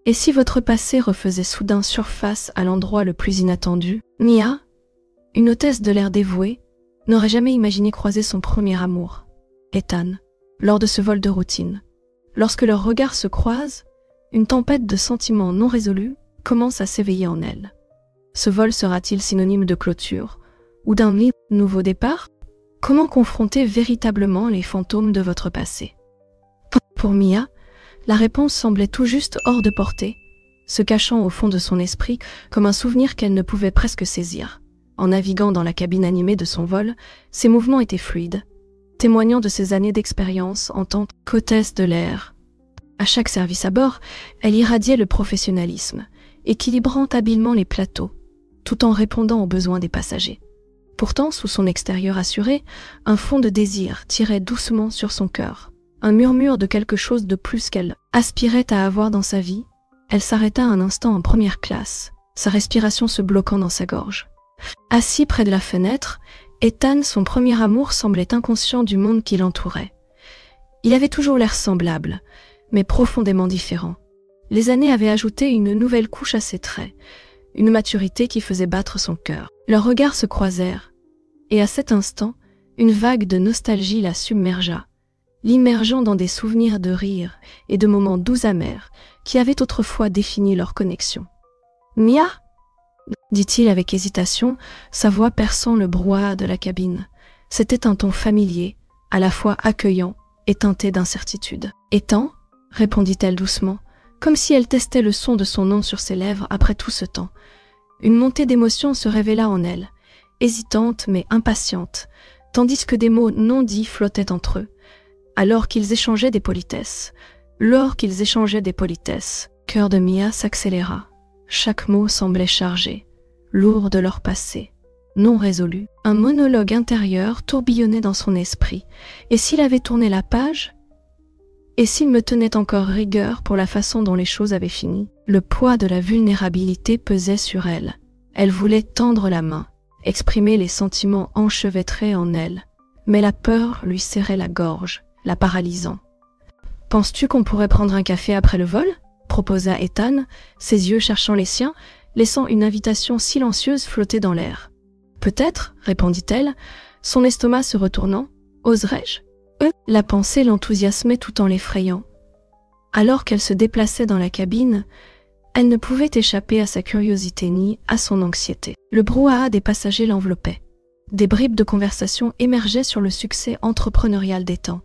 Et si votre passé refaisait soudain surface à l'endroit le plus inattendu? Mia, une hôtesse de l'air dévouée, n'aurait jamais imaginé croiser son premier amour, Ethan, lors de ce vol de routine. Lorsque leurs regards se croisent, une tempête de sentiments non résolus commence à s'éveiller en elle. Ce vol sera-t-il synonyme de clôture ou d'un nouveau départ? Comment confronter véritablement les fantômes de votre passé? Pour Mia, la réponse semblait tout juste hors de portée, se cachant au fond de son esprit comme un souvenir qu'elle ne pouvait presque saisir. En naviguant dans la cabine animée de son vol, ses mouvements étaient fluides, témoignant de ses années d'expérience en tant qu'hôtesse de l'air. À chaque service à bord, elle irradiait le professionnalisme, équilibrant habilement les plateaux, tout en répondant aux besoins des passagers. Pourtant, sous son extérieur assuré, un fond de désir tirait doucement sur son cœur. Un murmure de quelque chose de plus qu'elle aspirait à avoir dans sa vie. Elle s'arrêta un instant en première classe, sa respiration se bloquant dans sa gorge. Assis près de la fenêtre, Ethan, son premier amour, semblait inconscient du monde qui l'entourait. Il avait toujours l'air semblable, mais profondément différent. Les années avaient ajouté une nouvelle couche à ses traits, une maturité qui faisait battre son cœur. Leurs regards se croisèrent, et à cet instant, une vague de nostalgie la submergea, l'immergeant dans des souvenirs de rire et de moments doux amers qui avaient autrefois défini leur connexion. « Mia ?» dit-il avec hésitation, sa voix perçant le brouhaha de la cabine. C'était un ton familier, à la fois accueillant et teinté d'incertitude. « Ethan ?» répondit-elle doucement, comme si elle testait le son de son nom sur ses lèvres après tout ce temps. Une montée d'émotion se révéla en elle, hésitante mais impatiente, tandis que des mots non dits flottaient entre eux. Alors qu'ils échangeaient des politesses, cœur de Mia s'accéléra. Chaque mot semblait chargé, lourd de leur passé, non résolu. Un monologue intérieur tourbillonnait dans son esprit. Et s'il avait tourné la page? Et s'il me tenait encore rigueur pour la façon dont les choses avaient fini? Le poids de la vulnérabilité pesait sur elle. Elle voulait tendre la main, exprimer les sentiments enchevêtrés en elle. Mais la peur lui serrait la gorge, la paralysant. « Penses-tu qu'on pourrait prendre un café après le vol ?» proposa Ethan, ses yeux cherchant les siens, laissant une invitation silencieuse flotter dans l'air. « Peut-être, » répondit-elle, son estomac se retournant. « Oserais-je » La pensée l'enthousiasmait tout en l'effrayant. Alors qu'elle se déplaçait dans la cabine, elle ne pouvait échapper à sa curiosité ni à son anxiété. Le brouhaha des passagers l'enveloppait. Des bribes de conversation émergeaient sur le succès entrepreneurial d'Ethan,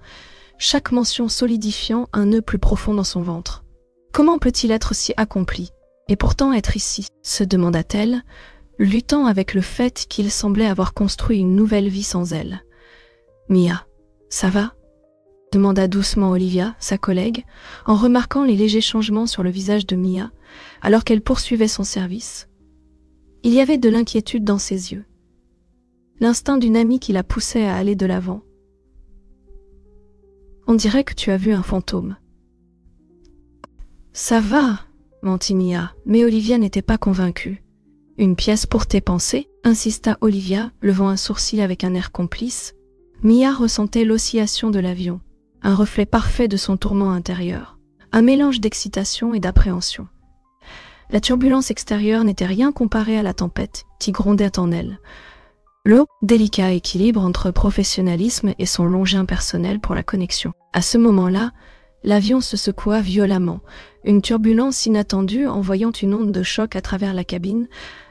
chaque mention solidifiant un nœud plus profond dans son ventre. Comment peut-il être si accompli, et pourtant être ici, se demanda-t-elle, luttant avec le fait qu'il semblait avoir construit une nouvelle vie sans elle. Mia, ça va ? Demanda doucement Olivia, sa collègue, en remarquant les légers changements sur le visage de Mia, alors qu'elle poursuivait son service. Il y avait de l'inquiétude dans ses yeux. L'instinct d'une amie qui la poussait à aller de l'avant. « On dirait que tu as vu un fantôme. »« Ça va, » mentit Mia, mais Olivia n'était pas convaincue. « Une pièce pour tes pensées ?» insista Olivia, levant un sourcil avec un air complice. Mia ressentait l'oscillation de l'avion, un reflet parfait de son tourment intérieur, un mélange d'excitation et d'appréhension. La turbulence extérieure n'était rien comparée à la tempête qui grondait en elle. Le délicat équilibre entre professionnalisme et son longin personnel pour la connexion. À ce moment-là, l'avion se secoua violemment, une turbulence inattendue envoyant une onde de choc à travers la cabine.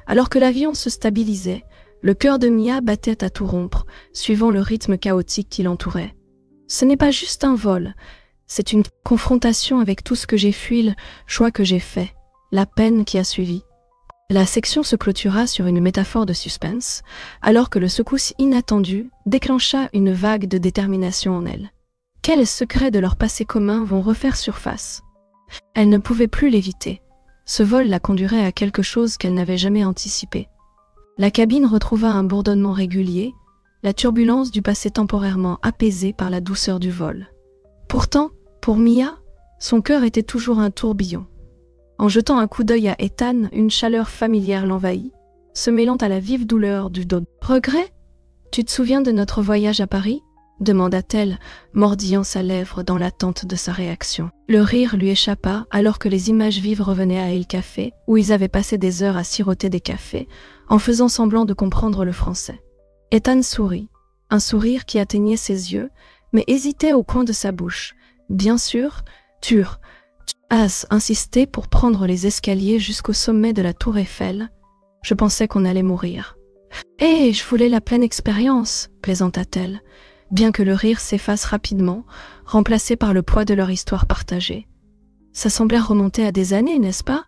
Alors que l'avion se stabilisait, le cœur de Mia battait à tout rompre, suivant le rythme chaotique qui l'entourait. Ce n'est pas juste un vol, c'est une confrontation avec tout ce que j'ai fui, le choix que j'ai fait, la peine qui a suivi. La section se clôtura sur une métaphore de suspense, alors que le secousse inattendu déclencha une vague de détermination en elle. Quels secrets de leur passé commun vont refaire surface? Elle ne pouvait plus l'éviter. Ce vol la conduirait à quelque chose qu'elle n'avait jamais anticipé. La cabine retrouva un bourdonnement régulier, la turbulence du passé temporairement apaisée par la douceur du vol. Pourtant, pour Mia, son cœur était toujours un tourbillon. En jetant un coup d'œil à Ethan, une chaleur familière l'envahit, se mêlant à la vive douleur du dos. « Regret ? Tu te souviens de notre voyage à Paris ?» demanda-t-elle, mordillant sa lèvre dans l'attente de sa réaction. Le rire lui échappa alors que les images vives revenaient à El Café, où ils avaient passé des heures à siroter des cafés, en faisant semblant de comprendre le français. Ethan sourit, un sourire qui atteignait ses yeux, mais hésitait au coin de sa bouche. Bien sûr, tu as insisté pour prendre les escaliers jusqu'au sommet de la tour Eiffel. Je pensais qu'on allait mourir. Eh, je voulais la pleine expérience, plaisanta-t-elle, bien que le rire s'efface rapidement, remplacé par le poids de leur histoire partagée. Ça semblait remonter à des années, n'est-ce pas?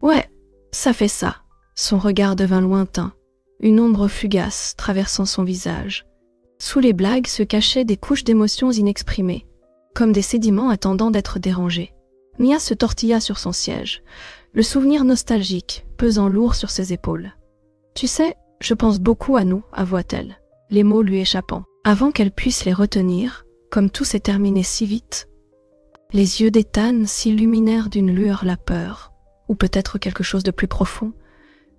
Ouais, ça fait ça. Son regard devint lointain, une ombre fugace traversant son visage. Sous les blagues se cachaient des couches d'émotions inexprimées, comme des sédiments attendant d'être dérangés. Mia se tortilla sur son siège, le souvenir nostalgique pesant lourd sur ses épaules. « Tu sais, je pense beaucoup à nous, avoua-t-elle, les mots lui échappant. Avant qu'elle puisse les retenir, comme tout s'est terminé si vite, les yeux d'Ethan s'illuminèrent d'une lueur la peur, ou peut-être quelque chose de plus profond.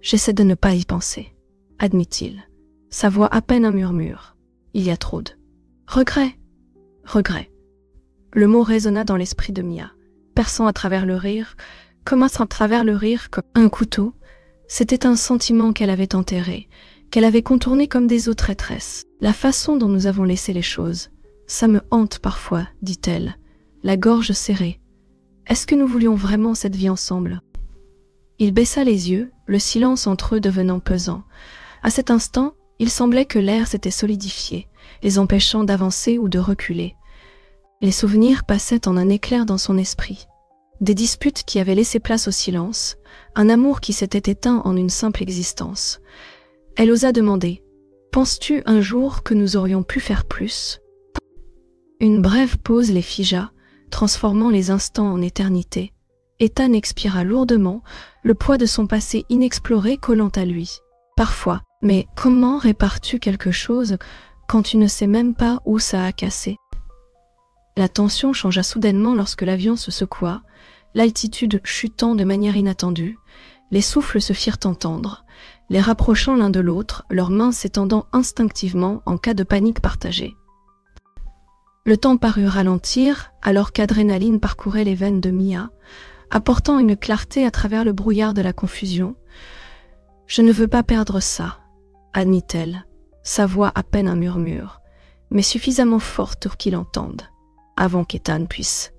J'essaie de ne pas y penser, admit-il, sa voix à peine un murmure. Il y a trop de regret. Regret. Le mot résonna dans l'esprit de Mia, perçant à travers le rire, comme un couteau. C'était un sentiment qu'elle avait enterré, qu'elle avait contourné comme des eaux traîtresses. La façon dont nous avons laissé les choses, ça me hante parfois, dit-elle, la gorge serrée. Est-ce que nous voulions vraiment cette vie ensemble? Il baissa les yeux, le silence entre eux devenant pesant. À cet instant, il semblait que l'air s'était solidifié, les empêchant d'avancer ou de reculer. Les souvenirs passaient en un éclair dans son esprit. Des disputes qui avaient laissé place au silence, un amour qui s'était éteint en une simple existence. Elle osa demander « Penses-tu un jour que nous aurions pu faire plus ?» Une brève pause les figea, transformant les instants en éternité. Ethan expira lourdement, le poids de son passé inexploré collant à lui. Parfois, mais comment répares-tu quelque chose quand tu ne sais même pas où ça a cassé? La tension changea soudainement lorsque l'avion se secoua, l'altitude chutant de manière inattendue, les souffles se firent entendre, les rapprochant l'un de l'autre, leurs mains s'étendant instinctivement en cas de panique partagée. Le temps parut ralentir alors qu'adrénaline parcourait les veines de Mia, apportant une clarté à travers le brouillard de la confusion. « Je ne veux pas perdre ça, » admit-elle, sa voix à peine un murmure, mais suffisamment forte pour qu'il entende. Avant qu'Ethan puisse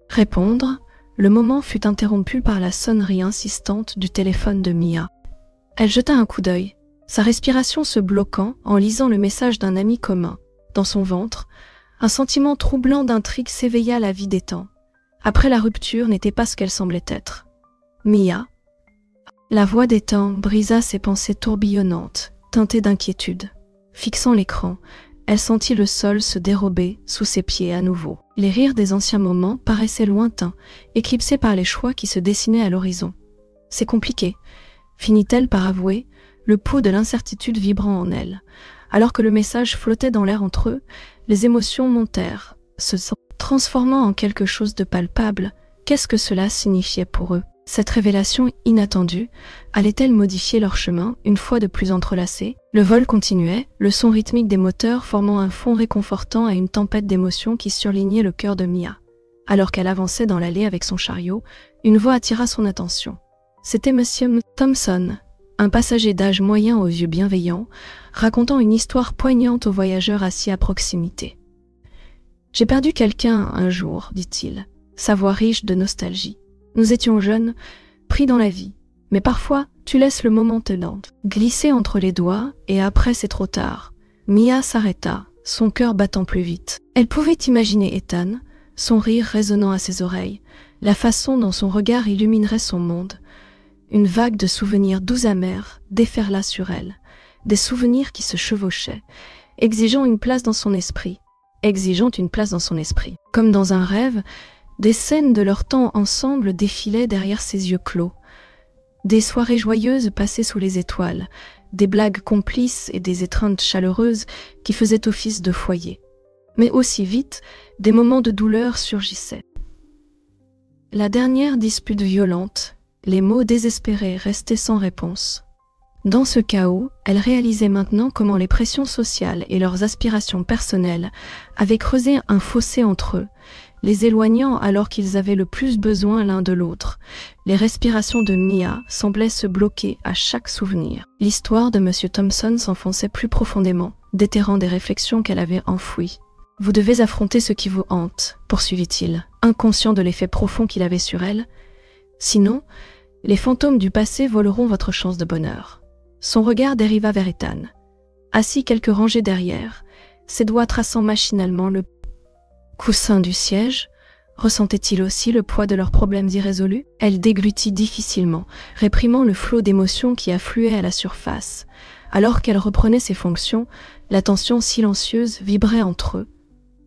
répondre, le moment fut interrompu par la sonnerie insistante du téléphone de Mia. Elle jeta un coup d'œil, sa respiration se bloquant en lisant le message d'un ami commun. Dans son ventre, un sentiment troublant d'intrigue s'éveilla à la vie d'Ethan. Après la rupture n'était pas ce qu'elle semblait être. Mia. La voix d'Ethan brisa ses pensées tourbillonnantes, teintées d'inquiétude. Fixant l'écran, elle sentit le sol se dérober sous ses pieds à nouveau. Les rires des anciens moments paraissaient lointains, éclipsés par les choix qui se dessinaient à l'horizon. « C'est compliqué », finit-elle par avouer, le pouls de l'incertitude vibrant en elle. Alors que le message flottait dans l'air entre eux, les émotions montèrent, se transformant en quelque chose de palpable. Qu'est-ce que cela signifiait pour eux? Cette révélation inattendue allait-elle modifier leur chemin une fois de plus entrelacés? Le vol continuait, le son rythmique des moteurs formant un fond réconfortant à une tempête d'émotions qui surlignait le cœur de Mia. Alors qu'elle avançait dans l'allée avec son chariot, une voix attira son attention. C'était Monsieur Thompson, un passager d'âge moyen aux yeux bienveillants, racontant une histoire poignante aux voyageurs assis à proximité. « J'ai perdu quelqu'un un jour, dit-il, sa voix riche de nostalgie. Nous étions jeunes, pris dans la vie, mais parfois tu laisses le moment te glisser entre les doigts et après c'est trop tard. » Mia s'arrêta, son cœur battant plus vite. Elle pouvait imaginer Ethan, son rire résonnant à ses oreilles, la façon dont son regard illuminerait son monde. Une vague de souvenirs doux amers déferla sur elle, des souvenirs qui se chevauchaient, exigeant une place dans son esprit. Comme dans un rêve, des scènes de leur temps ensemble défilaient derrière ses yeux clos. Des soirées joyeuses passées sous les étoiles, des blagues complices et des étreintes chaleureuses qui faisaient office de foyer. Mais aussi vite, des moments de douleur surgissaient. La dernière dispute violente, les mots désespérés restaient sans réponse. Dans ce chaos, elle réalisait maintenant comment les pressions sociales et leurs aspirations personnelles avaient creusé un fossé entre eux, les éloignant alors qu'ils avaient le plus besoin l'un de l'autre. Les respirations de Mia semblaient se bloquer à chaque souvenir. L'histoire de M. Thompson s'enfonçait plus profondément, déterrant des réflexions qu'elle avait enfouies. « Vous devez affronter ce qui vous hante », poursuivit-il, inconscient de l'effet profond qu'il avait sur elle. « Sinon, les fantômes du passé voleront votre chance de bonheur. » Son regard dériva vers Ethan. Assis quelques rangées derrière, ses doigts traçant machinalement le coussin du siège, ressentait-il aussi le poids de leurs problèmes irrésolus? Elle déglutit difficilement, réprimant le flot d'émotions qui affluait à la surface. Alors qu'elle reprenait ses fonctions, la tension silencieuse vibrait entre eux,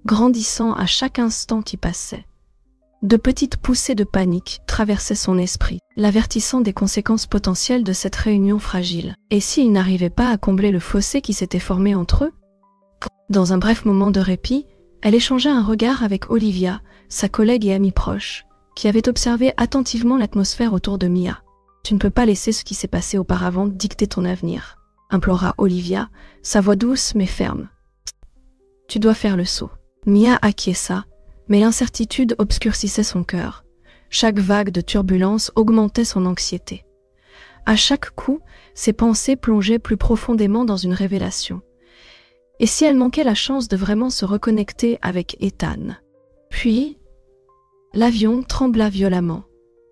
grandissant à chaque instant qui passait. De petites poussées de panique traversaient son esprit, l'avertissant des conséquences potentielles de cette réunion fragile. Et s'ils n'arrivaient pas à combler le fossé qui s'était formé entre eux? Dans un bref moment de répit, elle échangea un regard avec Olivia, sa collègue et amie proche, qui avait observé attentivement l'atmosphère autour de Mia. « Tu ne peux pas laisser ce qui s'est passé auparavant dicter ton avenir », implora Olivia, sa voix douce mais ferme. « Tu dois faire le saut. » Mia acquiesça, mais l'incertitude obscurcissait son cœur. Chaque vague de turbulence augmentait son anxiété. À chaque coup, ses pensées plongeaient plus profondément dans une révélation. Et si elle manquait la chance de vraiment se reconnecter avec Ethan? Puis, l'avion trembla violemment,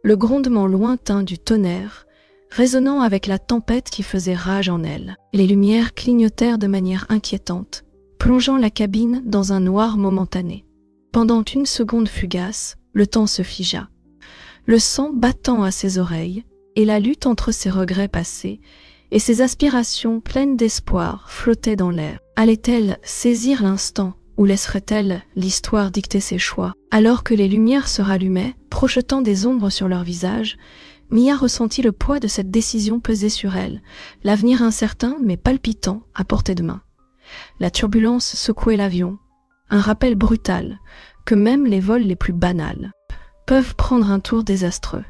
le grondement lointain du tonnerre, résonnant avec la tempête qui faisait rage en elle. Les lumières clignotèrent de manière inquiétante, plongeant la cabine dans un noir momentané. Pendant une seconde fugace, le temps se figea. Le sang battant à ses oreilles, et la lutte entre ses regrets passés et ses aspirations pleines d'espoir flottaient dans l'air. Allait-elle saisir l'instant ou laisserait-elle l'histoire dicter ses choix? Alors que les lumières se rallumaient, projetant des ombres sur leur visage, Mia ressentit le poids de cette décision peser sur elle, l'avenir incertain mais palpitant à portée de main. La turbulence secouait l'avion, un rappel brutal que même les vols les plus banals peuvent prendre un tour désastreux.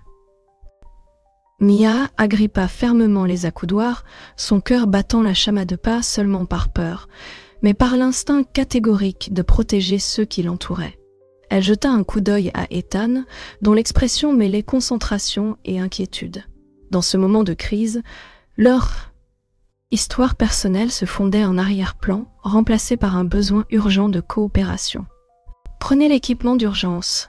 Mia agrippa fermement les accoudoirs, son cœur battant la chamade pas seulement par peur, mais par l'instinct catégorique de protéger ceux qui l'entouraient. Elle jeta un coup d'œil à Ethan, dont l'expression mêlait concentration et inquiétude. Dans ce moment de crise, leur histoire personnelle se fondait en arrière-plan, remplacée par un besoin urgent de coopération. « Prenez l'équipement d'urgence !»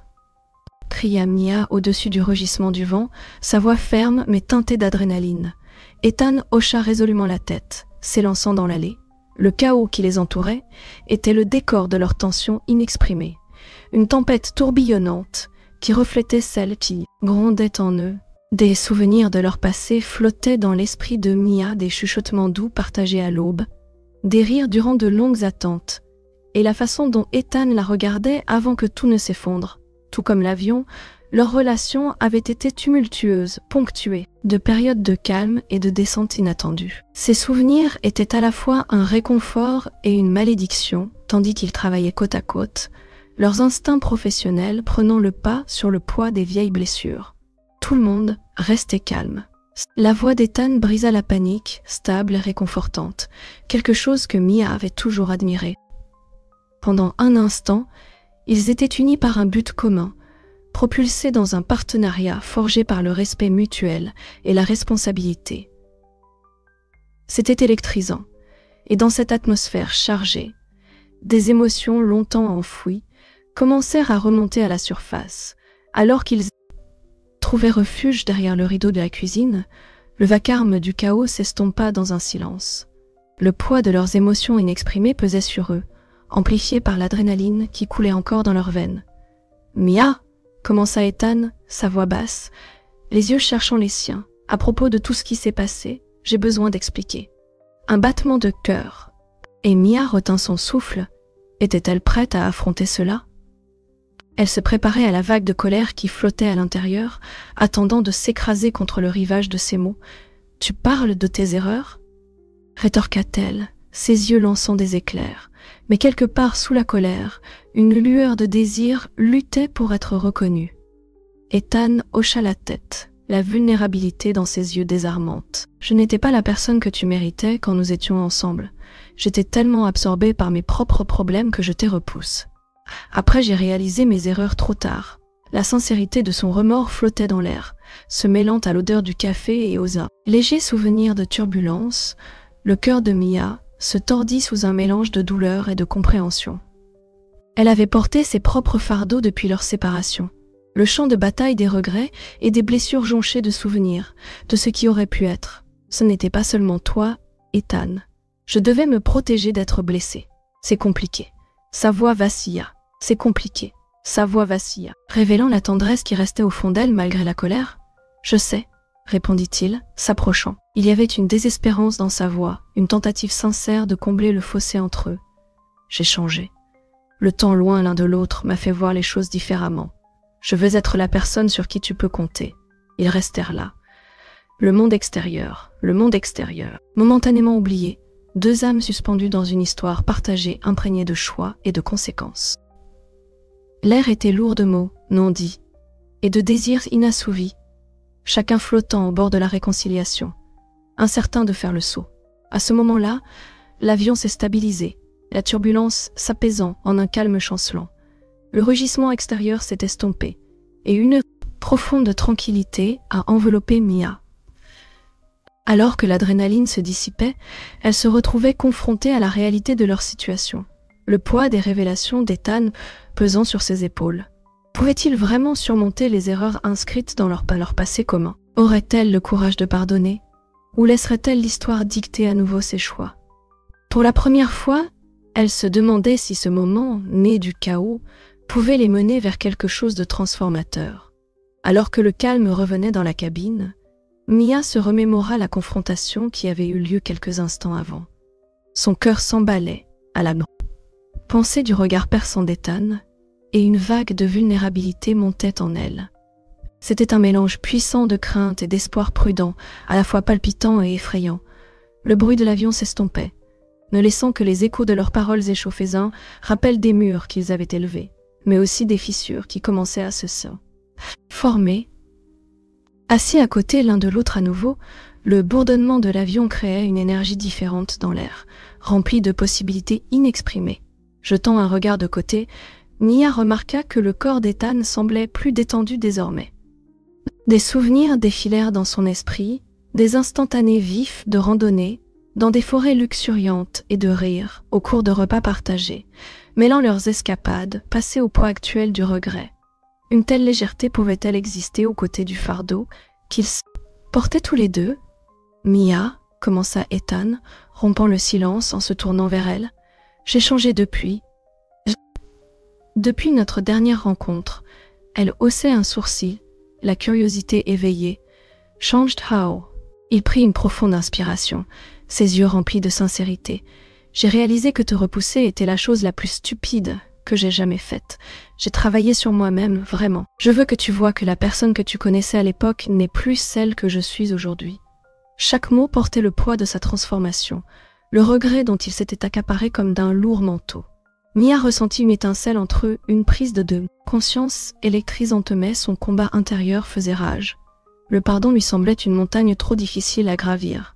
cria Mia au-dessus du rugissement du vent, sa voix ferme mais teintée d'adrénaline. Ethan hocha résolument la tête, s'élançant dans l'allée. Le chaos qui les entourait était le décor de leur tension inexprimée. Une tempête tourbillonnante qui reflétait celle qui grondait en eux. Des souvenirs de leur passé flottaient dans l'esprit de Mia, des chuchotements doux partagés à l'aube, des rires durant de longues attentes, et la façon dont Ethan la regardait avant que tout ne s'effondre. Tout comme l'avion, leur relation avait été tumultueuse, ponctuée de périodes de calme et de descentes inattendues. Ces souvenirs étaient à la fois un réconfort et une malédiction, tandis qu'ils travaillaient côte à côte, leurs instincts professionnels prenant le pas sur le poids des vieilles blessures. Tout le monde restait calme. La voix d'Ethan brisa la panique, stable et réconfortante, quelque chose que Mia avait toujours admiré. Pendant un instant, ils étaient unis par un but commun, propulsés dans un partenariat forgé par le respect mutuel et la responsabilité. C'était électrisant, et dans cette atmosphère chargée, des émotions longtemps enfouies commencèrent à remonter à la surface. Alors qu'ils trouvaient refuge derrière le rideau de la cuisine, le vacarme du chaos s'estompa dans un silence. Le poids de leurs émotions inexprimées pesait sur eux, amplifié par l'adrénaline qui coulait encore dans leurs veines. « Mia !» commença Ethan, sa voix basse, les yeux cherchant les siens. « À propos de tout ce qui s'est passé, j'ai besoin d'expliquer. » Un battement de cœur. Et Mia retint son souffle. Était-elle prête à affronter cela? Elle se préparait à la vague de colère qui flottait à l'intérieur, attendant de s'écraser contre le rivage de ses mots. « Tu parles de tes erreurs ?» rétorqua-t-elle, ses yeux lançant des éclairs. Mais quelque part sous la colère, une lueur de désir luttait pour être reconnue. Ethan hocha la tête, la vulnérabilité dans ses yeux désarmante. Je n'étais pas la personne que tu méritais quand nous étions ensemble. J'étais tellement absorbée par mes propres problèmes que je t'ai repousse. Après, j'ai réalisé mes erreurs trop tard. La sincérité de son remords flottait dans l'air, se mêlant à l'odeur du café et aux légers souvenirs de turbulence. Le cœur de Mia se tordit sous un mélange de douleur et de compréhension. Elle avait porté ses propres fardeaux depuis leur séparation. Le champ de bataille des regrets et des blessures jonchées de souvenirs, de ce qui aurait pu être. Ce n'était pas seulement toi, Ethan. Je devais me protéger d'être blessée. C'est compliqué. Sa voix vacilla. C'est compliqué. Sa voix vacilla, révélant la tendresse qui restait au fond d'elle malgré la colère. « Je sais », répondit-il, s'approchant. Il y avait une désespérance dans sa voix, une tentative sincère de combler le fossé entre eux. « J'ai changé. Le temps loin l'un de l'autre m'a fait voir les choses différemment. Je veux être la personne sur qui tu peux compter. » Ils restèrent là. Le monde extérieur, momentanément oublié, deux âmes suspendues dans une histoire partagée imprégnée de choix et de conséquences. L'air était lourd de mots, non dits, et de désirs inassouvis, chacun flottant au bord de la réconciliation, incertain de faire le saut. À ce moment-là, l'avion s'est stabilisé, la turbulence s'apaisant en un calme chancelant. Le rugissement extérieur s'est estompé, et une profonde tranquillité a enveloppé Mia. Alors que l'adrénaline se dissipait, elle se retrouvait confrontée à la réalité de leur situation. Le poids des révélations d'Ethan pesant sur ses épaules. Pouvait-il vraiment surmonter les erreurs inscrites dans leur passé commun? Aurait-elle le courage de pardonner? Ou laisserait-elle l'histoire dicter à nouveau ses choix? Pour la première fois, elle se demandait si ce moment, né du chaos, pouvait les mener vers quelque chose de transformateur. Alors que le calme revenait dans la cabine, Mia se remémora la confrontation qui avait eu lieu quelques instants avant. Son cœur s'emballait à la pensée du regard perçant d'Ethan, et une vague de vulnérabilité montait en elle. C'était un mélange puissant de crainte et d'espoir prudent, à la fois palpitant et effrayant. Le bruit de l'avion s'estompait, ne laissant que les échos de leurs paroles échauffées rappel des murs qu'ils avaient élevés, mais aussi des fissures qui commençaient à se former. Assis à côté l'un de l'autre à nouveau, le bourdonnement de l'avion créait une énergie différente dans l'air, remplie de possibilités inexprimées. Jetant un regard de côté, Mia remarqua que le corps d'Ethan semblait plus détendu désormais. Des souvenirs défilèrent dans son esprit, des instantanés vifs de randonnée, dans des forêts luxuriantes et de rires au cours de repas partagés, mêlant leurs escapades passées au poids actuel du regret. Une telle légèreté pouvait-elle exister aux côtés du fardeau qu'ils portaient tous les deux? Mia, commença Ethan, rompant le silence en se tournant vers elle. J'ai changé depuis notre dernière rencontre. Elle haussait un sourcil, la curiosité éveillée. Changed how? Il prit une profonde inspiration, ses yeux remplis de sincérité. J'ai réalisé que te repousser était la chose la plus stupide que j'ai jamais faite. J'ai travaillé sur moi-même, vraiment. Je veux que tu vois que la personne que tu connaissais à l'époque n'est plus celle que je suis aujourd'hui. Chaque mot portait le poids de sa transformation, le regret dont il s'était accaparé comme d'un lourd manteau. Mia ressentit une étincelle entre eux, une prise de conscience électrisante, mais son combat intérieur faisait rage. Le pardon lui semblait une montagne trop difficile à gravir.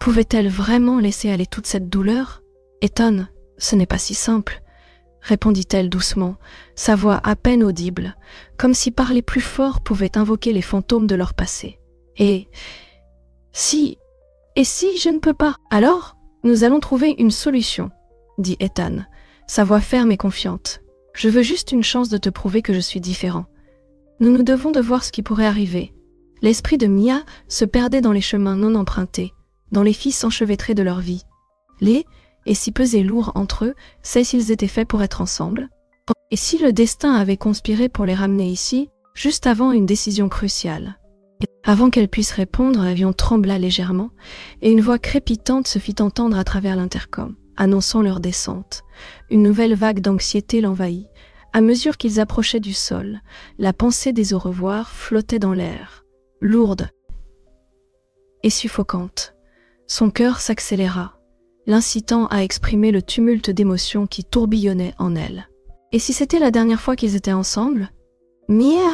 Pouvait-elle vraiment laisser aller toute cette douleur? Ethan, ce n'est pas si simple, répondit-elle doucement, sa voix à peine audible, comme si parler plus fort pouvait invoquer les fantômes de leur passé. Et si je ne peux pas? Alors, nous allons trouver une solution, dit Ethan, sa voix ferme et confiante. Je veux juste une chance de te prouver que je suis différent. Nous devons de voir ce qui pourrait arriver. L'esprit de Mia se perdait dans les chemins non empruntés, dans les fils enchevêtrés de leur vie. Et si pesait lourd entre eux, c'est s'ils étaient faits pour être ensemble. Et si le destin avait conspiré pour les ramener ici, juste avant une décision cruciale. Avant qu'elle puisse répondre, l'avion trembla légèrement, et une voix crépitante se fit entendre à travers l'intercom, annonçant leur descente. Une nouvelle vague d'anxiété l'envahit. À mesure qu'ils approchaient du sol, la pensée des au revoir flottait dans l'air, lourde et suffocante. Son cœur s'accéléra, l'incitant à exprimer le tumulte d'émotions qui tourbillonnait en elle. Et si c'était la dernière fois qu'ils étaient ensemble? Mia!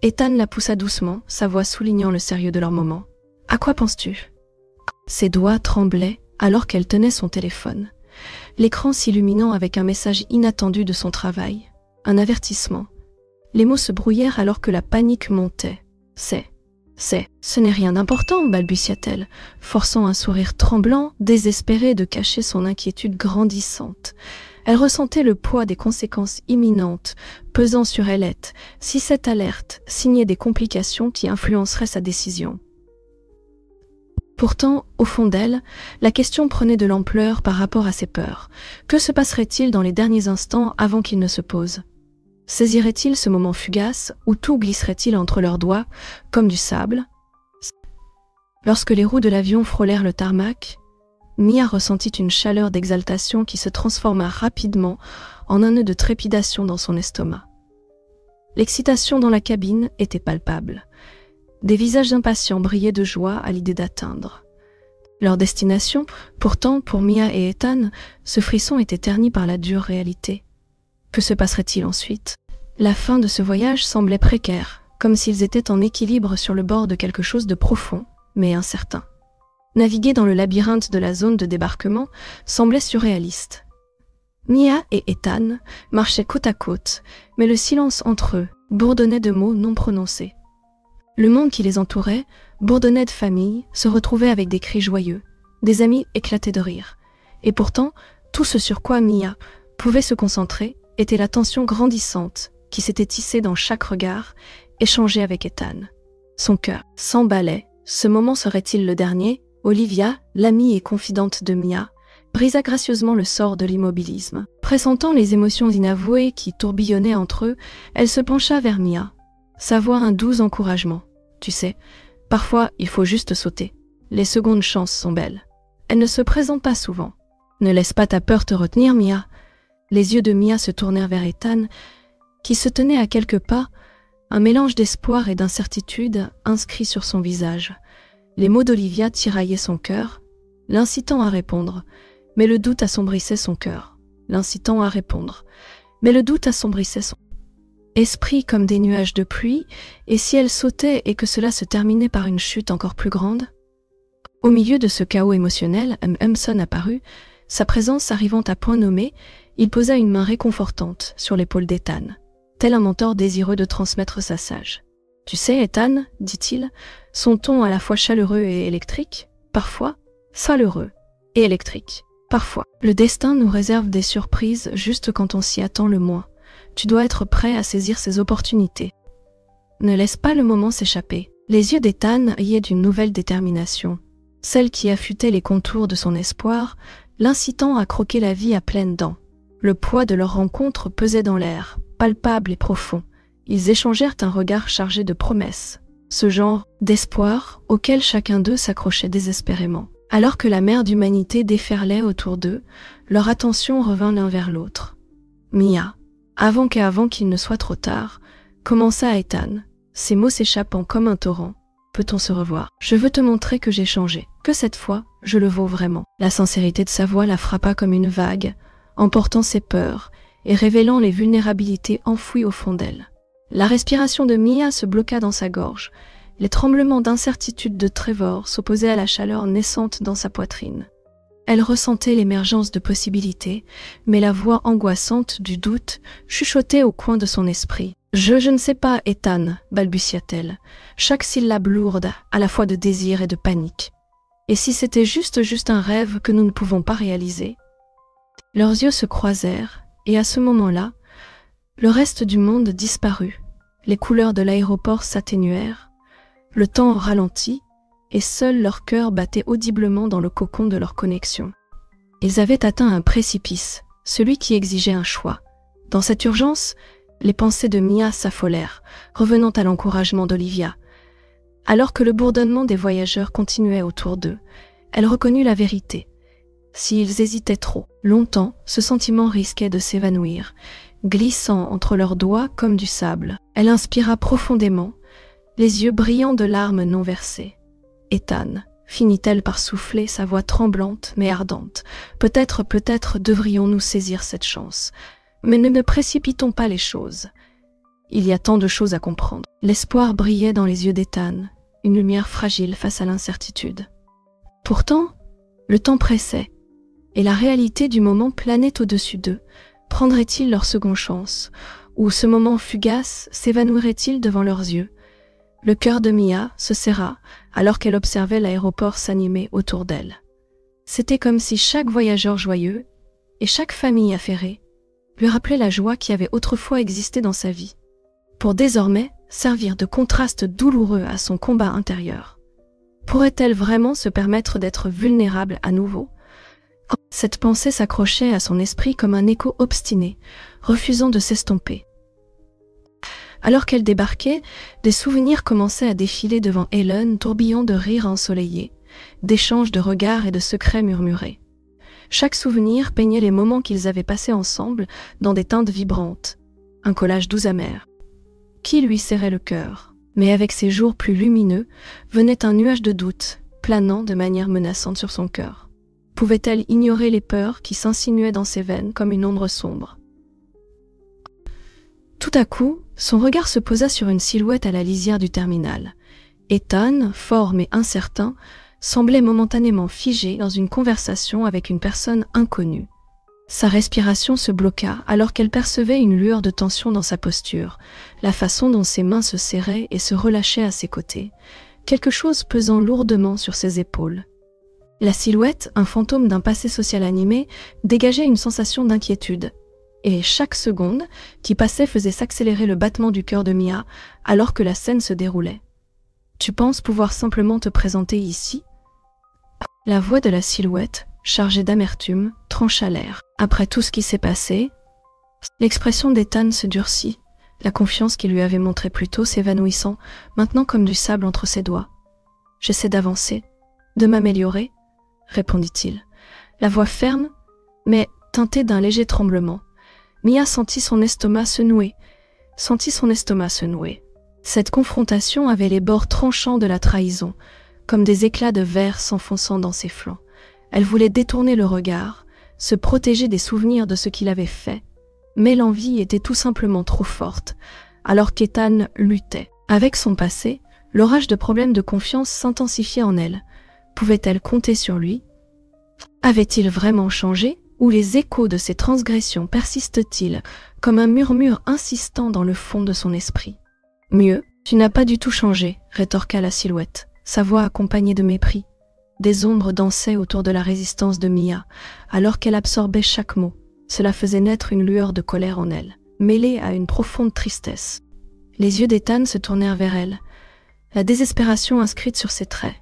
Ethan la poussa doucement, sa voix soulignant le sérieux de leur moment. « À quoi penses-tu » Ses doigts tremblaient alors qu'elle tenait son téléphone, l'écran s'illuminant avec un message inattendu de son travail, un avertissement. Les mots se brouillèrent alors que la panique montait. « Ce n'est rien d'important, balbutia-t-elle, forçant un sourire tremblant, désespéré de cacher son inquiétude grandissante. Elle ressentait le poids des conséquences imminentes, pesant sur elle, si cette alerte signait des complications qui influenceraient sa décision. Pourtant, au fond d'elle, la question prenait de l'ampleur par rapport à ses peurs. Que se passerait-il dans les derniers instants avant qu'il ne se pose ? Saisirait-il ce moment fugace ou tout glisserait-il entre leurs doigts comme du sable ? Lorsque les roues de l'avion frôlèrent le tarmac, Mia ressentit une chaleur d'exaltation qui se transforma rapidement en un nœud de trépidation dans son estomac. L'excitation dans la cabine était palpable. Des visages impatients brillaient de joie à l'idée d'atteindre leur destination. Pourtant, pour Mia et Ethan, ce frisson était terni par la dure réalité. Que se passerait-il ensuite ? La fin de ce voyage semblait précaire, comme s'ils étaient en équilibre sur le bord de quelque chose de profond, mais incertain. Naviguer dans le labyrinthe de la zone de débarquement semblait surréaliste. Mia et Ethan marchaient côte à côte, mais le silence entre eux bourdonnait de mots non prononcés. Le monde qui les entourait bourdonnait de famille, se retrouvait avec des cris joyeux, des amis éclataient de rire. Et pourtant, tout ce sur quoi Mia pouvait se concentrer était la tension grandissante qui s'était tissée dans chaque regard, échangé avec Ethan. Son cœur s'emballait. Ce moment serait-il le dernier ? Olivia, l'amie et confidente de Mia, brisa gracieusement le sort de l'immobilisme. Pressentant les émotions inavouées qui tourbillonnaient entre eux, elle se pencha vers Mia. Sa voix un doux encouragement. « Tu sais, parfois il faut juste sauter. Les secondes chances sont belles. Elles ne se présentent pas souvent. Ne laisse pas ta peur te retenir, Mia. » Les yeux de Mia se tournèrent vers Ethan, qui se tenait à quelques pas, un mélange d'espoir et d'incertitude inscrit sur son visage. Les mots d'Olivia tiraillaient son cœur, l'incitant à répondre, mais le doute assombrissait son cœur. L'incitant à répondre, mais le doute assombrissait son esprit comme des nuages de pluie, et si elle sautait et que cela se terminait par une chute encore plus grande ? Au milieu de ce chaos émotionnel, Emerson apparut, sa présence arrivant à point nommé, il posa une main réconfortante sur l'épaule d'Ethan, tel un mentor désireux de transmettre sa sage. « Tu sais, Ethan, dit-il, son ton à la fois chaleureux et électrique, parfois, chaleureux et électrique, parfois. Le destin nous réserve des surprises juste quand on s'y attend le moins. Tu dois être prêt à saisir ces opportunités. Ne laisse pas le moment s'échapper. » Les yeux d'Ethan riaient d'une nouvelle détermination, celle qui affûtait les contours de son espoir, l'incitant à croquer la vie à pleines dents. Le poids de leur rencontre pesait dans l'air, palpable et profond. Ils échangèrent un regard chargé de promesses, ce genre d'espoir auquel chacun d'eux s'accrochait désespérément. Alors que la mer d'humanité déferlait autour d'eux, leur attention revint l'un vers l'autre. Mia, avant qu'il ne soit trop tard, commença Ethan, ses mots s'échappant comme un torrent. Peut-on se revoir ? Je veux te montrer que j'ai changé, que cette fois, je le vaux vraiment. La sincérité de sa voix la frappa comme une vague, emportant ses peurs et révélant les vulnérabilités enfouies au fond d'elle. La respiration de Mia se bloqua dans sa gorge. Les tremblements d'incertitude de Trevor s'opposaient à la chaleur naissante dans sa poitrine. Elle ressentait l'émergence de possibilités, mais la voix angoissante du doute chuchotait au coin de son esprit. « Je ne sais pas, Ethan, balbutia-t-elle, chaque syllabe lourde, à la fois de désir et de panique. Et si c'était juste un rêve que nous ne pouvons pas réaliser ?» Leurs yeux se croisèrent, et à ce moment-là, le reste du monde disparut. Les couleurs de l'aéroport s'atténuèrent, le temps ralentit, et seul leur cœur battait audiblement dans le cocon de leur connexion. Ils avaient atteint un précipice, celui qui exigeait un choix. Dans cette urgence, les pensées de Mia s'affolèrent, revenant à l'encouragement d'Olivia. Alors que le bourdonnement des voyageurs continuait autour d'eux, elle reconnut la vérité. S'ils hésitaient trop longtemps, ce sentiment risquait de s'évanouir, glissant entre leurs doigts comme du sable. Elle inspira profondément, les yeux brillants de larmes non versées. « Ethan », finit-elle par souffler, sa voix tremblante mais ardente. « Peut-être devrions-nous saisir cette chance. Mais ne précipitons pas les choses. Il y a tant de choses à comprendre. L'espoir brillait dans les yeux d'Ethan, une lumière fragile face à l'incertitude. Pourtant, le temps pressait, et la réalité du moment planait au-dessus d'eux. Prendraient-ils leur seconde chance, ou ce moment fugace s'évanouirait-il devant leurs yeux? Le cœur de Mia se serra alors qu'elle observait l'aéroport s'animer autour d'elle. C'était comme si chaque voyageur joyeux et chaque famille affairée lui rappelait la joie qui avait autrefois existé dans sa vie, pour désormais servir de contraste douloureux à son combat intérieur. Pourrait-elle vraiment se permettre d'être vulnérable à nouveau? Cette pensée s'accrochait à son esprit comme un écho obstiné, refusant de s'estomper. Alors qu'elle débarquait, des souvenirs commençaient à défiler devant Helen, tourbillon de rires ensoleillés, d'échanges de regards et de secrets murmurés. Chaque souvenir peignait les moments qu'ils avaient passés ensemble dans des teintes vibrantes, un collage doux amer, qui lui serrait le cœur. Mais avec ces jours plus lumineux, venait un nuage de doute, planant de manière menaçante sur son cœur. Pouvait-elle ignorer les peurs qui s'insinuaient dans ses veines comme une ombre sombre? Tout à coup, son regard se posa sur une silhouette à la lisière du terminal. Ethan, fort mais incertain, semblait momentanément figé dans une conversation avec une personne inconnue. Sa respiration se bloqua alors qu'elle percevait une lueur de tension dans sa posture, la façon dont ses mains se serraient et se relâchaient à ses côtés, quelque chose pesant lourdement sur ses épaules. La silhouette, un fantôme d'un passé social animé, dégageait une sensation d'inquiétude. Et chaque seconde qui passait faisait s'accélérer le battement du cœur de Mia alors que la scène se déroulait. « Tu penses pouvoir simplement te présenter ici ?» La voix de la silhouette, chargée d'amertume, trancha l'air. Après tout ce qui s'est passé, l'expression d'Ethan se durcit, la confiance qu'il lui avait montrée plus tôt s'évanouissant, maintenant comme du sable entre ses doigts. « J'essaie d'avancer, de m'améliorer, » répondit-il. La voix ferme, mais teintée d'un léger tremblement. Mia sentit son estomac se nouer. Cette confrontation avait les bords tranchants de la trahison, comme des éclats de verre s'enfonçant dans ses flancs. Elle voulait détourner le regard, se protéger des souvenirs de ce qu'il avait fait, mais l'envie était tout simplement trop forte, alors qu'Ethan luttait. Avec son passé, l'orage de problèmes de confiance s'intensifiait en elle. Pouvait-elle compter sur lui? Avait-il vraiment changé? Ou les échos de ses transgressions persistent-ils comme un murmure insistant dans le fond de son esprit? « Mieux, tu n'as pas du tout changé, » rétorqua la silhouette, sa voix accompagnée de mépris. Des ombres dansaient autour de la résistance de Mia, alors qu'elle absorbait chaque mot. Cela faisait naître une lueur de colère en elle, mêlée à une profonde tristesse. Les yeux d'Ethan se tournèrent vers elle, la désespération inscrite sur ses traits.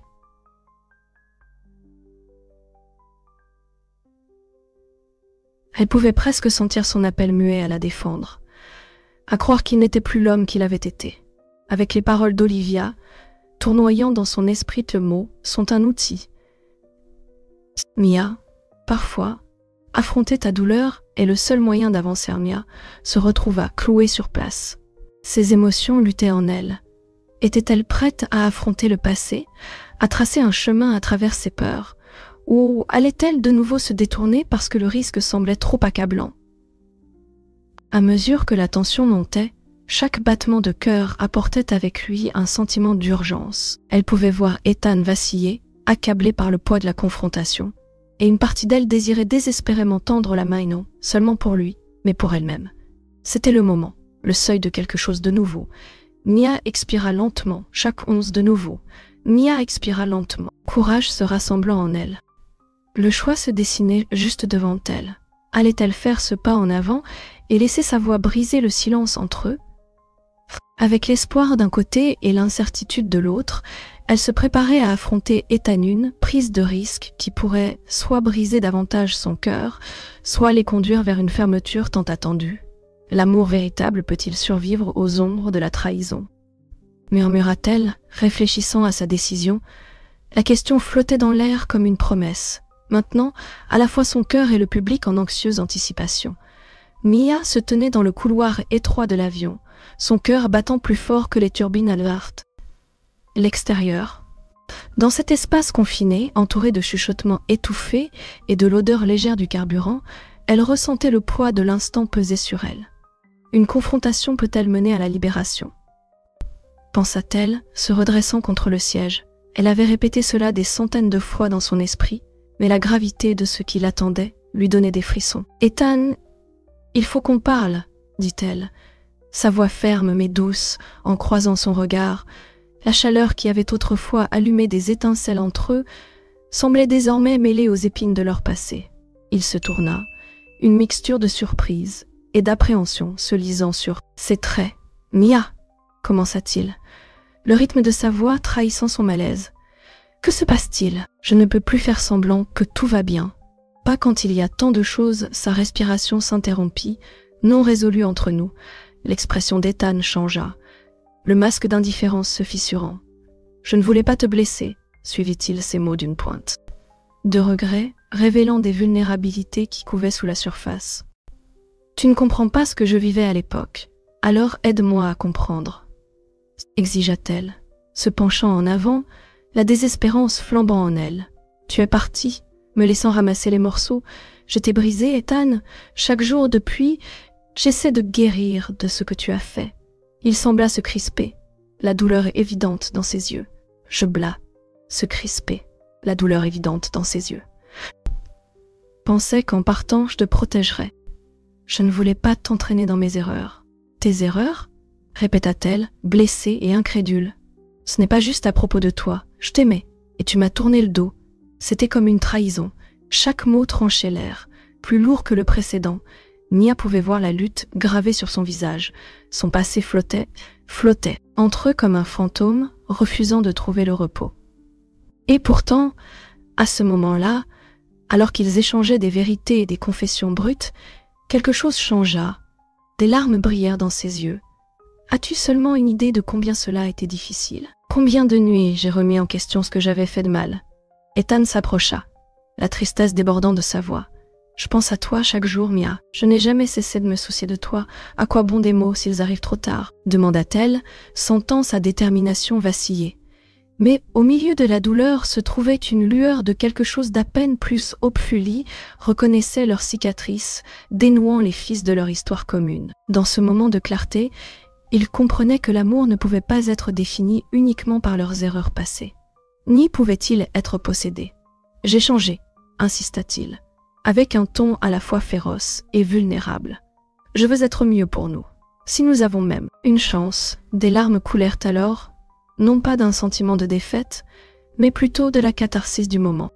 Elle pouvait presque sentir son appel muet à la défendre, à croire qu'il n'était plus l'homme qu'il avait été. Avec les paroles d'Olivia, tournoyant dans son esprit, le mot sont un outil. Mia, parfois, affronter ta douleur est le seul moyen d'avancer. Mia se retrouva clouée sur place. Ses émotions luttaient en elle. Était-elle prête à affronter le passé, à tracer un chemin à travers ses peurs? Ou allait-elle de nouveau se détourner parce que le risque semblait trop accablant? À mesure que la tension montait, chaque battement de cœur apportait avec lui un sentiment d'urgence. Elle pouvait voir Ethan vaciller, accablé par le poids de la confrontation, et une partie d'elle désirait désespérément tendre la main, non seulement pour lui, mais pour elle-même. C'était le moment, le seuil de quelque chose de nouveau. Mia expira lentement, chaque once de nouveau. Mia expira lentement, courage se rassemblant en elle. Le choix se dessinait juste devant elle. Allait-elle faire ce pas en avant et laisser sa voix briser le silence entre eux? Avec l'espoir d'un côté et l'incertitude de l'autre, elle se préparait à affronter Ethan, une prise de risque qui pourrait soit briser davantage son cœur, soit les conduire vers une fermeture tant attendue. L'amour véritable peut-il survivre aux ombres de la trahison? Murmura-t-elle, réfléchissant à sa décision. La question flottait dans l'air comme une promesse. Maintenant, à la fois son cœur et le public en anxieuse anticipation. Mia se tenait dans le couloir étroit de l'avion, son cœur battant plus fort que les turbines à l'Hart. L'extérieur. Dans cet espace confiné, entouré de chuchotements étouffés et de l'odeur légère du carburant, elle ressentait le poids de l'instant peser sur elle. Une confrontation peut-elle mener à la libération? Pensa-t-elle, se redressant contre le siège. Elle avait répété cela des centaines de fois dans son esprit, mais la gravité de ce qui l'attendait lui donnait des frissons. « Ethan, il faut qu'on parle, dit-elle, sa voix ferme mais douce, en croisant son regard. La chaleur qui avait autrefois allumé des étincelles entre eux semblait désormais mêlée aux épines de leur passé. Il se tourna, une mixture de surprise et d'appréhension se lisant sur ses traits. « Mia !» commença-t-il, le rythme de sa voix trahissant son malaise. « Que se passe-t-il? Je ne peux plus faire semblant que tout va bien. » Pas quand il y a tant de choses, sa respiration s'interrompit, non résolue entre nous. L'expression d'Ethan changea. Le masque d'indifférence se fissurant. « Je ne voulais pas te blesser », suivit-il ces mots d'une pointe de regret, révélant des vulnérabilités qui couvaient sous la surface. « Tu ne comprends pas ce que je vivais à l'époque. Alors aide-moi à comprendre, » exigea-t-elle, se penchant en avant, la désespérance flambant en elle. « Tu es parti, me laissant ramasser les morceaux. Je t'ai brisé, Ethan. Chaque jour depuis, j'essaie de guérir de ce que tu as fait. » Il sembla se crisper, la douleur évidente dans ses yeux. Je blâ, se crisper, la douleur évidente dans ses yeux. Pensais qu'en partant, je te protégerais. Je ne voulais pas t'entraîner dans mes erreurs. Tes erreurs? Répéta-t-elle, blessée et incrédule. Ce n'est pas juste à propos de toi. Je t'aimais, et tu m'as tourné le dos. C'était comme une trahison. Chaque mot tranchait l'air, plus lourd que le précédent. Mia pouvait voir la lutte gravée sur son visage. Son passé flottait entre eux comme un fantôme, refusant de trouver le repos. Et pourtant, à ce moment-là, alors qu'ils échangeaient des vérités et des confessions brutes, quelque chose changea. Des larmes brillèrent dans ses yeux. As-tu seulement une idée de combien cela a été difficile? Combien de nuits j'ai remis en question ce que j'avais fait de mal? Ethan s'approcha, la tristesse débordant de sa voix. Je pense à toi chaque jour, Mia. Je n'ai jamais cessé de me soucier de toi. À quoi bon des mots s'ils arrivent trop tard? Demanda-t-elle, sentant sa détermination vaciller. Mais au milieu de la douleur se trouvait une lueur de quelque chose d'à peine plus obfuli, reconnaissait leurs cicatrices, dénouant les fils de leur histoire commune. Dans ce moment de clarté, ils comprenaient que l'amour ne pouvait pas être défini uniquement par leurs erreurs passées. Ni pouvait-il être possédé. « J'ai changé », insista-t-il, avec un ton à la fois féroce et vulnérable. « Je veux être mieux pour nous. Si nous avons même une chance, » des larmes coulèrent alors, non pas d'un sentiment de défaite, mais plutôt de la catharsis du moment.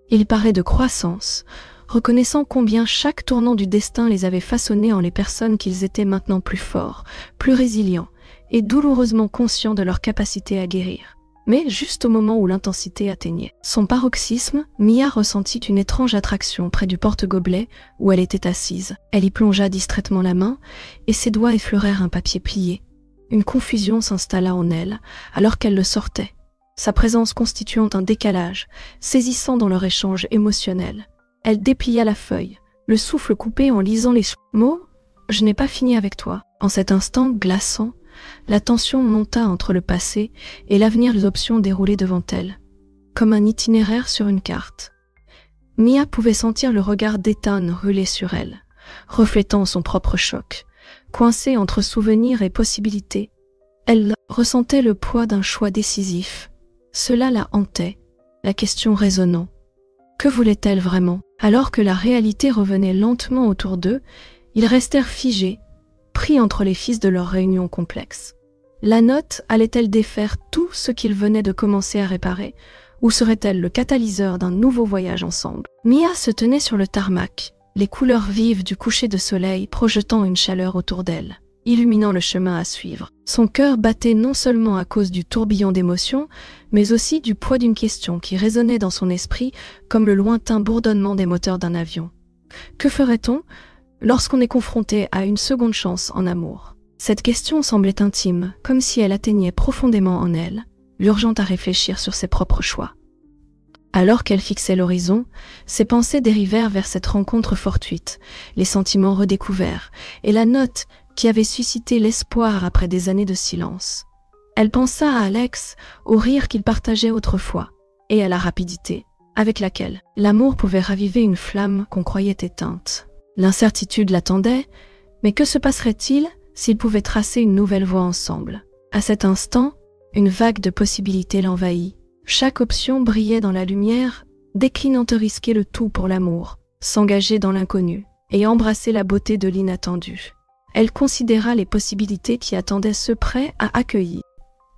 Il parlait de croissance, reconnaissant combien chaque tournant du destin les avait façonnés en les personnes qu'ils étaient maintenant plus forts, plus résilients, et douloureusement conscients de leur capacité à guérir. Mais juste au moment où l'intensité atteignait son paroxysme, Mia ressentit une étrange attraction près du porte-gobelet où elle était assise. Elle y plongea distraitement la main, et ses doigts effleurèrent un papier plié. Une confusion s'installa en elle, alors qu'elle le sortait, sa présence constituant un décalage, saisissant dans leur échange émotionnel. Elle déplia la feuille, le souffle coupé en lisant les mots « Je n'ai pas fini avec toi ». En cet instant glaçant, la tension monta entre le passé et l'avenir, les options déroulées devant elle, comme un itinéraire sur une carte. Mia pouvait sentir le regard d'Ethan rouler sur elle, reflétant son propre choc. Coincée entre souvenirs et possibilités, elle ressentait le poids d'un choix décisif. Cela la hantait, la question résonnant. Que voulait-elle vraiment? Alors que la réalité revenait lentement autour d'eux, ils restèrent figés, pris entre les fils de leur réunion complexe. La note allait-elle défaire tout ce qu'ils venaient de commencer à réparer, ou serait-elle le catalyseur d'un nouveau voyage ensemble? Mia se tenait sur le tarmac, les couleurs vives du coucher de soleil projetant une chaleur autour d'elle, illuminant le chemin à suivre. Son cœur battait non seulement à cause du tourbillon d'émotions, mais aussi du poids d'une question qui résonnait dans son esprit comme le lointain bourdonnement des moteurs d'un avion. Que ferait-on lorsqu'on est confronté à une seconde chance en amour? Cette question semblait intime, comme si elle atteignait profondément en elle, l'urgeant à réfléchir sur ses propres choix. Alors qu'elle fixait l'horizon, ses pensées dérivèrent vers cette rencontre fortuite, les sentiments redécouverts, et la note qui avait suscité l'espoir après des années de silence. Elle pensa à Alex, au rire qu'ils partageaient autrefois, et à la rapidité avec laquelle l'amour pouvait raviver une flamme qu'on croyait éteinte. L'incertitude l'attendait, mais que se passerait-il s'ils pouvaient tracer une nouvelle voie ensemble. À cet instant, une vague de possibilités l'envahit. Chaque option brillait dans la lumière, déclinant de risquer le tout pour l'amour, s'engager dans l'inconnu et embrasser la beauté de l'inattendu. Elle considéra les possibilités qui attendaient ceux prêts à accueillir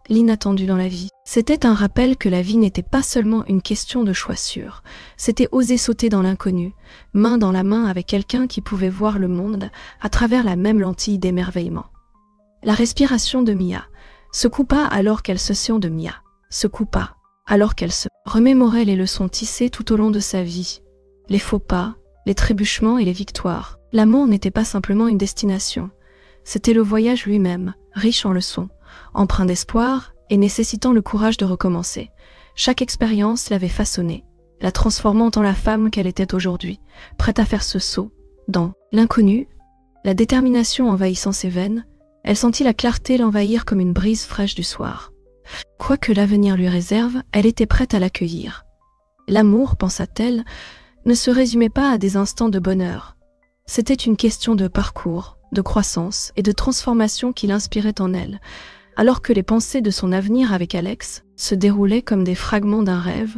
l'inattendu dans la vie. C'était un rappel que la vie n'était pas seulement une question de choix sûr, c'était oser sauter dans l'inconnu, main dans la main avec quelqu'un qui pouvait voir le monde à travers la même lentille d'émerveillement. La respiration de Mia se coupa alors qu'elle se coupa alors qu'elle se remémorait les leçons tissées tout au long de sa vie, les faux pas, les trébuchements et les victoires. L'amour n'était pas simplement une destination, c'était le voyage lui-même, riche en leçons, empreint d'espoir et nécessitant le courage de recommencer. Chaque expérience l'avait façonnée, la transformant en la femme qu'elle était aujourd'hui, prête à faire ce saut dans l'inconnu. La détermination envahissant ses veines, elle sentit la clarté l'envahir comme une brise fraîche du soir. Quoi que l'avenir lui réserve, elle était prête à l'accueillir. L'amour, pensa-t-elle, ne se résumait pas à des instants de bonheur. C'était une question de parcours, de croissance et de transformation qui l'inspirait en elle, alors que les pensées de son avenir avec Alex se déroulaient comme des fragments d'un rêve.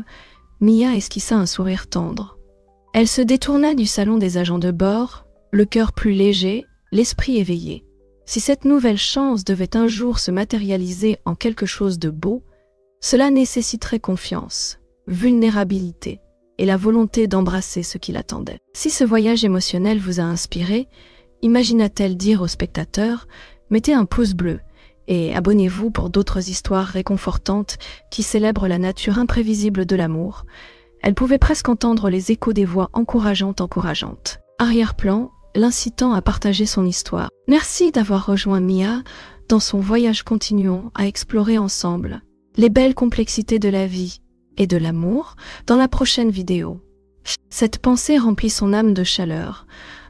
Mia esquissa un sourire tendre. Elle se détourna du salon des agents de bord, le cœur plus léger, l'esprit éveillé. Si cette nouvelle chance devait un jour se matérialiser en quelque chose de beau, cela nécessiterait confiance, vulnérabilité et la volonté d'embrasser ce qui l'attendait. Si ce voyage émotionnel vous a inspiré, imagina-t-elle dire au spectateur, mettez un pouce bleu et abonnez-vous pour d'autres histoires réconfortantes qui célèbrent la nature imprévisible de l'amour. Elle pouvait presque entendre les échos des voix encourageantes. Arrière-plan, l'incitant à partager son histoire. Merci d'avoir rejoint Mia dans son voyage. Continuons à explorer ensemble les belles complexités de la vie et de l'amour dans la prochaine vidéo. Cette pensée remplit son âme de chaleur,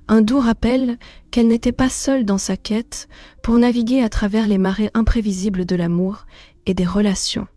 un doux rappel qu'elle n'était pas seule dans sa quête pour naviguer à travers les marées imprévisibles de l'amour et des relations.